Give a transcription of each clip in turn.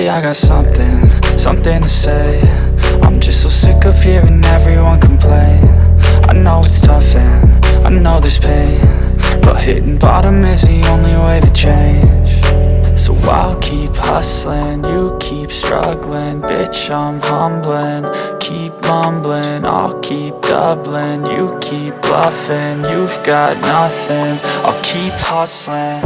Lately I got something to say. I'm just so sick of hearing everyone complain. I know it's tough and I know there's pain, but hitting bottom is the only way to change. So I'll keep hustling, you keep struggling. Bitch, I'm humbling, keep mumbling. I'll keep doubling, you keep bluffing. You've got nothing, I'll keep hustling.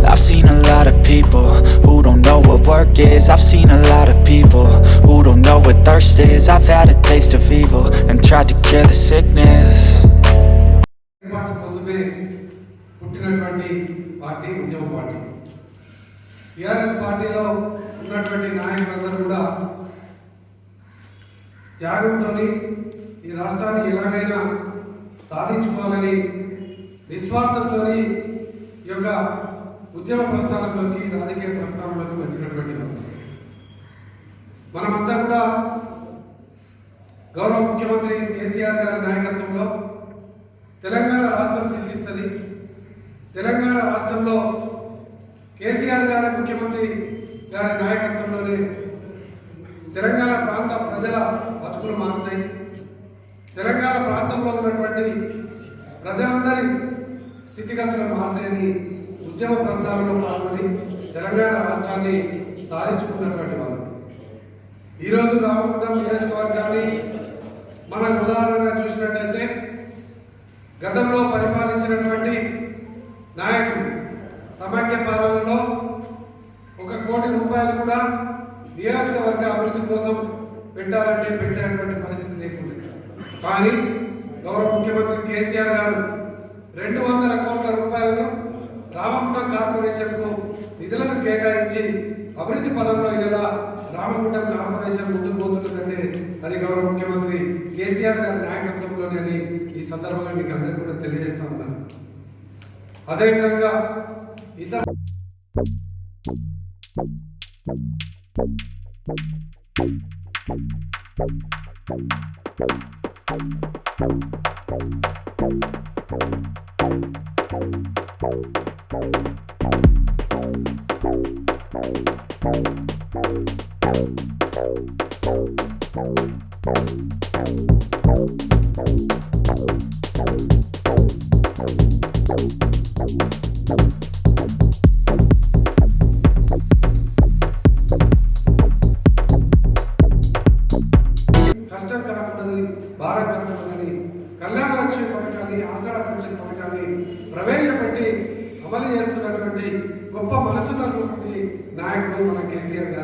I've seen a lot of people who don't know what work is. I've seen a lot of people who don't know what thirst is. I've had a taste of evil and tried to cure the sickness. కోసమే పుట్టినటువంటి party ఉద్యమ party. TRS పార్టీలో ఉన్నటువంటి నాయకులందరూ కూడా త్యాగంతో ఈ రాష్ట్రాన్ని ఎలాగైనా సాధించుకోవాలని నిస్వార్థంతో ఈ యొక్క ఉద్యమ ప్రస్థానంలోకి రాజకీయ ప్రస్థానంలోకి వచ్చినటువంటి మనమంతా కూడా గౌరవ ముఖ్యమంత్రి కేసీఆర్ గారి నాయకత్వంలో తెలంగాణ రాష్ట్రం సిద్ధిస్తుంది. తెలంగాణ రాష్ట్రంలో కేసీఆర్ గారి ముఖ్యమంత్రి గారి నాయకత్వంలోనే తెలంగాణ ప్రాంత ప్రజల బతుకులు మారుతాయి. తెలంగాణ ప్రాంతంలో ఉన్నటువంటి ప్రజలందరి స్థితిగతులు మారుతాయని ఉద్యమ ప్రస్థానంలో పాల్గొని తెలంగాణ రాష్ట్రాన్ని సాధించుకున్నటువంటి వాళ్ళు ఈరోజు రామగుండం నియోజకవర్గాన్ని మనం ఉదాహరణగా చూసినట్టయితే గతంలో పరిపాలించినటువంటి నాయకులు సమాఖ్య పాలనలో 1 కోటి రూపాయలు కూడా నియోజకవర్గ అభివృద్ధి కోసం పెట్టాలంటే పెట్టేటువంటి పరిస్థితి లేకుండా, కానీ గౌరవ ముఖ్యమంత్రి కేసీఆర్ గారు 200 కోట్ల రూపాయలను రామగుండం కార్పొరేషన్కు నిధులను కేటాయించి అభివృద్ధి పదంలో ఇలా రామగుండం కార్పొరేషన్ ముందుకు పోతుందంటే అది గౌరవ ముఖ్యమంత్రి కేసీఆర్ గారి నాయకత్వంలోనే ఈ సందర్భంగా మీకు అందరికీ కూడా తెలియజేస్తా ఉన్నాను. అదేవిధంగా ఇతర కష్టం కాకుండా భారం కాకూడదని కళ్యాణ లక్ష్మి పథకాన్ని, ఆసరా పెన్షన్ పథకాన్ని ప్రవేశపెట్టి అమలు చేస్తున్నటువంటి గొప్ప మనసున్నటువంటి నాయకుడు మన కేసీఆర్